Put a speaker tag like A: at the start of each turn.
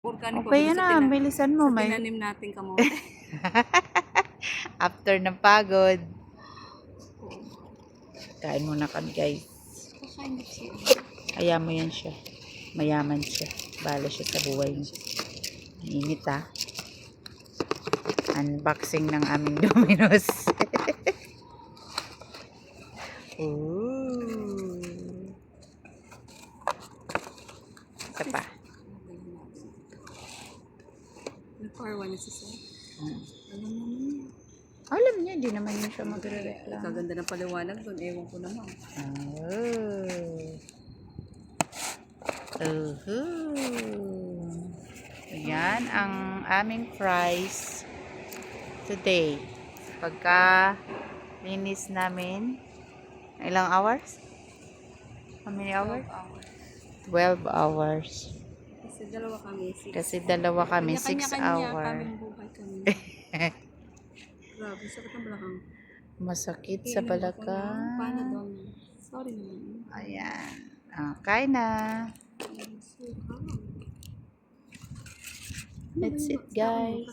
A: organic
B: Okay yan na, bilisan mo. May...
A: tinanim natin kamote.
B: After ng pagod. Kain muna kami guys.
A: Kakain siya.
B: Kaya mo yan siya. Mayaman siya. Bala siya sa buhay mo. Init ah. Unboxing ng aming Domino's. Ooh. Isa pa.
A: Nag-for one na si Sir. Alam naman niya.
B: Alam niya, di naman yun siya magre-reklamo.
A: Kaganda ng paliwanag doon. Ewan ko naman.
B: Ayan ang aming fries today. Pagka linis namin, ilang hours? How many hours? 12 hours.
A: Kasi dalawa kami.
B: Kasi dalawa kami, 6 hours.
A: Kaming buhay kami. Grabe, sakit ang balakang.
B: Masakit sa balakang.
A: Paano doon? Sorry naman.
B: Ayan. Kain na. That's it, guys.